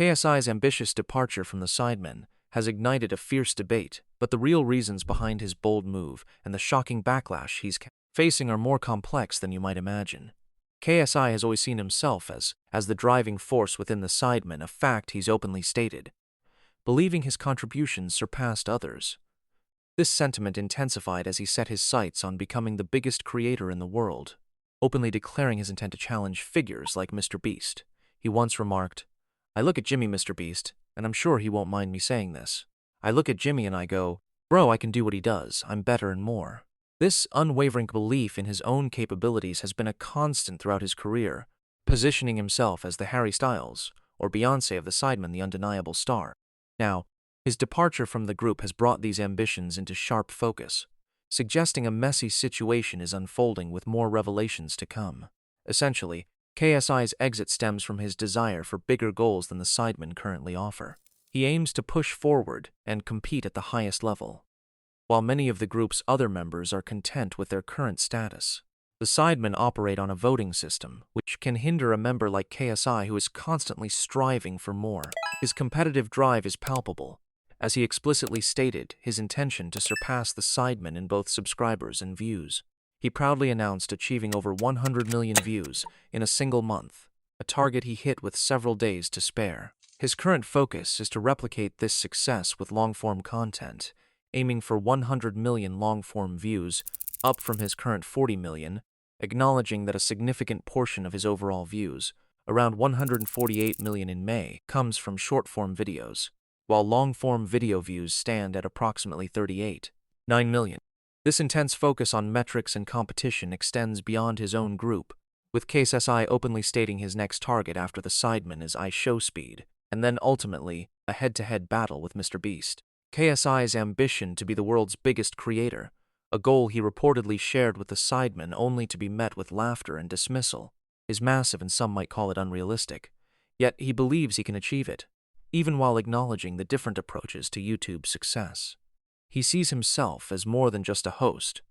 KSI's ambitious departure from the Sidemen has ignited a fierce debate, but the real reasons behind his bold move and the shocking backlash he's facing are more complex than you might imagine. KSI has always seen himself as the driving force within the Sidemen, a fact he's openly stated, believing his contributions surpassed others. This sentiment intensified as he set his sights on becoming the biggest creator in the world, openly declaring his intent to challenge figures like MrBeast. He once remarked, "I look at Jimmy, MrBeast, and I'm sure he won't mind me saying this. I look at Jimmy and I go, bro, I can do what he does, I'm better and more." This unwavering belief in his own capabilities has been a constant throughout his career, positioning himself as the Harry Styles, or Beyoncé of the Sidemen, the undeniable star. Now, his departure from the group has brought these ambitions into sharp focus, suggesting a messy situation is unfolding with more revelations to come. Essentially, KSI's exit stems from his desire for bigger goals than the Sidemen currently offer. He aims to push forward and compete at the highest level, while many of the group's other members are content with their current status. The Sidemen operate on a voting system, which can hinder a member like KSI who is constantly striving for more. His competitive drive is palpable, as he explicitly stated his intention to surpass the Sidemen in both subscribers and views. He proudly announced achieving over 100 million views in a single month, a target he hit with several days to spare. His current focus is to replicate this success with long-form content, aiming for 100 million long-form views, up from his current 40 million, acknowledging that a significant portion of his overall views, around 148 million in May, comes from short-form videos, while long-form video views stand at approximately 38.9 million. This intense focus on metrics and competition extends beyond his own group, with KSI openly stating his next target after the Sidemen is IShowSpeed, and then ultimately a head-to-head battle with MrBeast. KSI's ambition to be the world's biggest creator, a goal he reportedly shared with the Sidemen only to be met with laughter and dismissal, is massive and some might call it unrealistic, yet he believes he can achieve it, even while acknowledging the different approaches to YouTube's success. He sees himself as more than just a host,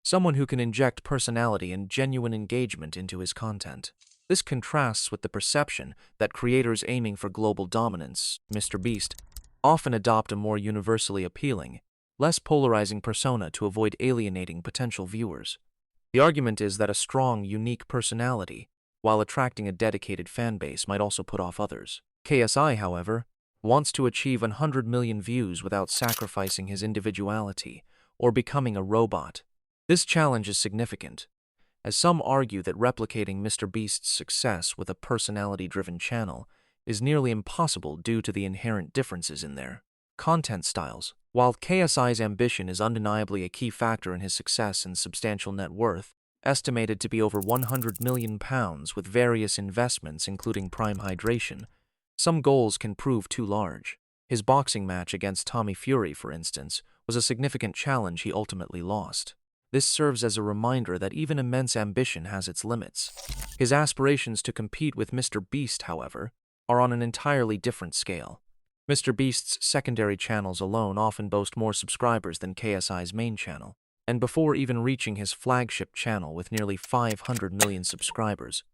someone who can inject personality and genuine engagement into his content. This contrasts with the perception that creators aiming for global dominance, MrBeast, often adopt a more universally appealing, less polarizing persona to avoid alienating potential viewers. The argument is that a strong, unique personality, while attracting a dedicated fanbase, might also put off others. KSI, however, wants to achieve 100 million views without sacrificing his individuality or becoming a robot. This challenge is significant, as some argue that replicating MrBeast's success with a personality-driven channel is nearly impossible due to the inherent differences in their content styles. While KSI's ambition is undeniably a key factor in his success and substantial net worth, estimated to be over £100 million with various investments including Prime Hydration, some goals can prove too large. His boxing match against Tommy Fury, for instance, was a significant challenge he ultimately lost. This serves as a reminder that even immense ambition has its limits. His aspirations to compete with MrBeast, however, are on an entirely different scale. MrBeast's secondary channels alone often boast more subscribers than KSI's main channel, and before even reaching his flagship channel with nearly 500 million subscribers,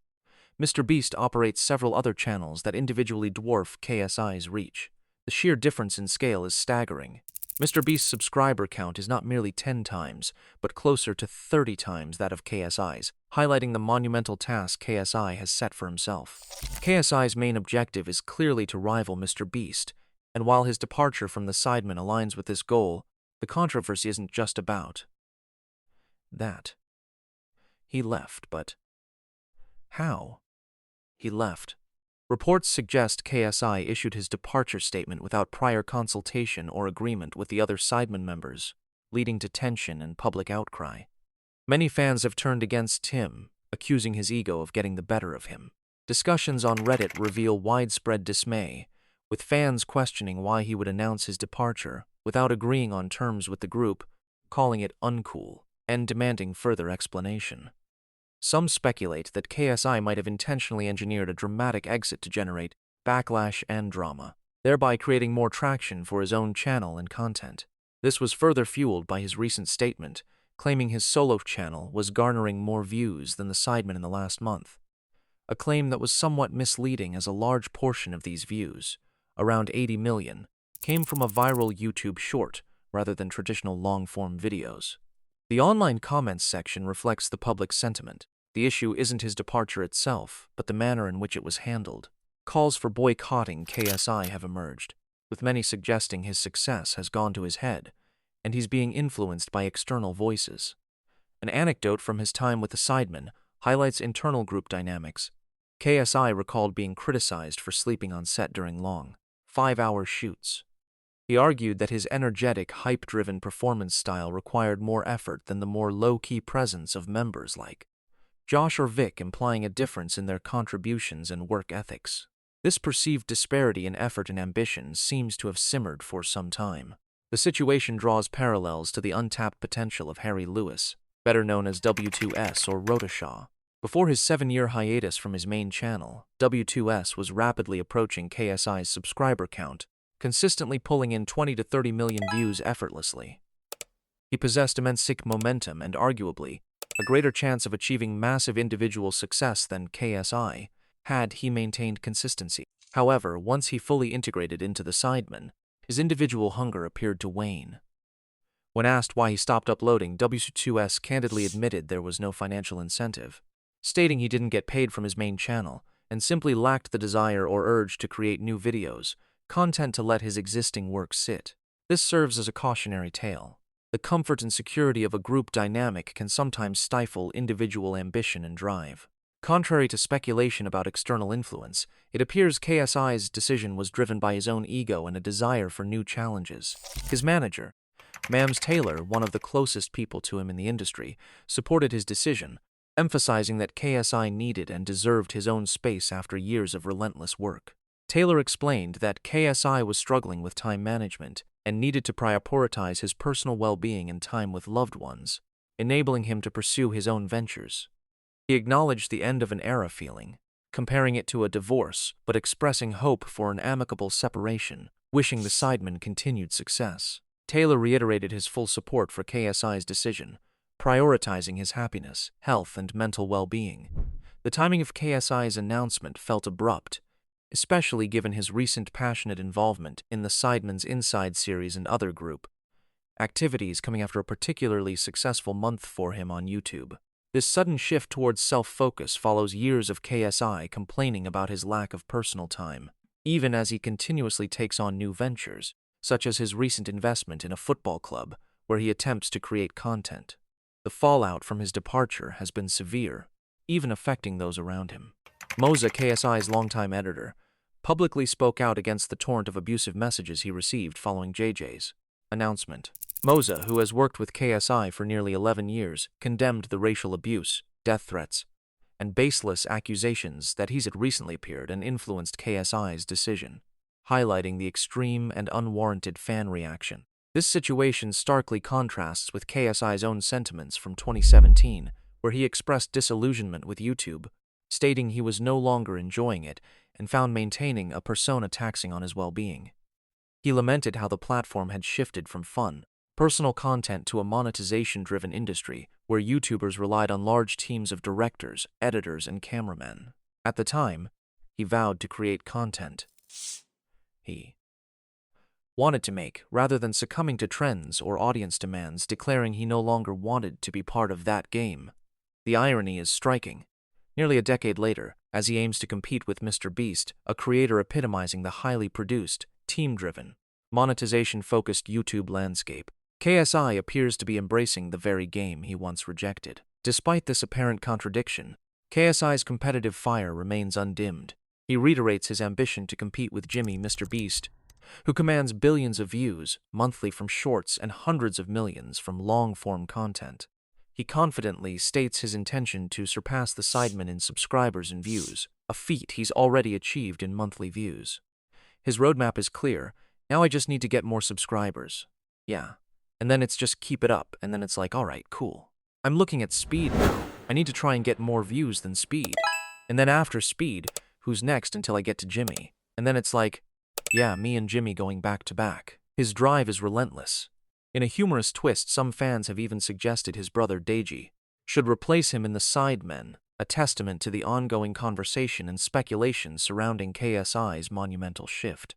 MrBeast operates several other channels that individually dwarf KSI's reach. The sheer difference in scale is staggering. MrBeast's subscriber count is not merely 10 times, but closer to 30 times that of KSI's, highlighting the monumental task KSI has set for himself. KSI's main objective is clearly to rival MrBeast, and while his departure from the Sidemen aligns with this goal, the controversy isn't just about that. He left, but how? He left. Reports suggest KSI issued his departure statement without prior consultation or agreement with the other Sidemen members, leading to tension and public outcry. Many fans have turned against him, accusing his ego of getting the better of him. Discussions on Reddit reveal widespread dismay, with fans questioning why he would announce his departure without agreeing on terms with the group, calling it uncool, and demanding further explanation. Some speculate that KSI might have intentionally engineered a dramatic exit to generate backlash and drama, thereby creating more traction for his own channel and content. This was further fueled by his recent statement, claiming his solo channel was garnering more views than the Sidemen in the last month, a claim that was somewhat misleading as a large portion of these views, around 80 million, came from a viral YouTube short rather than traditional long-form videos. The online comments section reflects the public sentiment. The issue isn't his departure itself, but the manner in which it was handled. Calls for boycotting KSI have emerged, with many suggesting his success has gone to his head, and he's being influenced by external voices. An anecdote from his time with the Sidemen highlights internal group dynamics. KSI recalled being criticized for sleeping on set during long, 5-hour shoots. He argued that his energetic, hype-driven performance style required more effort than the more low-key presence of members like Josh or Vic, implying a difference in their contributions and work ethics. This perceived disparity in effort and ambition seems to have simmered for some time. The situation draws parallels to the untapped potential of Harry Lewis, better known as W2S or Rotoshaw. Before his 7-year hiatus from his main channel, W2S was rapidly approaching KSI's subscriber count, consistently pulling in 20 to 30 million views effortlessly. He possessed immense momentum and arguably a greater chance of achieving massive individual success than KSI had he maintained consistency. However, once he fully integrated into the Sidemen, his individual hunger appeared to wane. When asked why he stopped uploading, W2S candidly admitted there was no financial incentive, stating he didn't get paid from his main channel and simply lacked the desire or urge to create new videos, content to let his existing work sit. This serves as a cautionary tale. The comfort and security of a group dynamic can sometimes stifle individual ambition and drive. Contrary to speculation about external influence, it appears KSI's decision was driven by his own ego and a desire for new challenges. His manager, Mams Taylor, one of the closest people to him in the industry, supported his decision, emphasizing that KSI needed and deserved his own space after years of relentless work. Taylor explained that KSI was struggling with time management and needed to prioritize his personal well-being and time with loved ones, enabling him to pursue his own ventures. He acknowledged the end of an era feeling, comparing it to a divorce, but expressing hope for an amicable separation, wishing the Sidemen continued success. Taylor reiterated his full support for KSI's decision, prioritizing his happiness, health, and mental well-being. The timing of KSI's announcement felt abrupt, especially given his recent passionate involvement in the Sidemen's Inside series and other group activities coming after a particularly successful month for him on YouTube. This sudden shift towards self-focus follows years of KSI complaining about his lack of personal time, even as he continuously takes on new ventures, such as his recent investment in a football club where he attempts to create content. The fallout from his departure has been severe, even affecting those around him. Moza, KSI's longtime editor, publicly spoke out against the torrent of abusive messages he received following JJ's announcement. Moza, who has worked with KSI for nearly 11 years, condemned the racial abuse, death threats, and baseless accusations that he's had recently appeared and influenced KSI's decision, highlighting the extreme and unwarranted fan reaction. This situation starkly contrasts with KSI's own sentiments from 2017, where he expressed disillusionment with YouTube, stating he was no longer enjoying it and found maintaining a persona taxing on his well-being. He lamented how the platform had shifted from fun, personal content to a monetization-driven industry where YouTubers relied on large teams of directors, editors, and cameramen. At the time, he vowed to create content he wanted to make, rather than succumbing to trends or audience demands, declaring he no longer wanted to be part of that game. The irony is striking. Nearly a decade later, as he aims to compete with MrBeast, a creator epitomizing the highly produced, team-driven, monetization-focused YouTube landscape, KSI appears to be embracing the very game he once rejected. Despite this apparent contradiction, KSI's competitive fire remains undimmed. He reiterates his ambition to compete with Jimmy, MrBeast, who commands billions of views monthly from shorts and hundreds of millions from long-form content. He confidently states his intention to surpass the Sidemen in subscribers and views, a feat he's already achieved in monthly views. His roadmap is clear. Now I just need to get more subscribers. Yeah. And then it's just keep it up, and then it's like, alright, cool. I'm looking at Speed now. I need to try and get more views than Speed. And then after Speed, who's next until I get to Jimmy? And then it's like, yeah, me and Jimmy going back to back. His drive is relentless. In a humorous twist, some fans have even suggested his brother Deji should replace him in the Sidemen, a testament to the ongoing conversation and speculation surrounding KSI's monumental shift.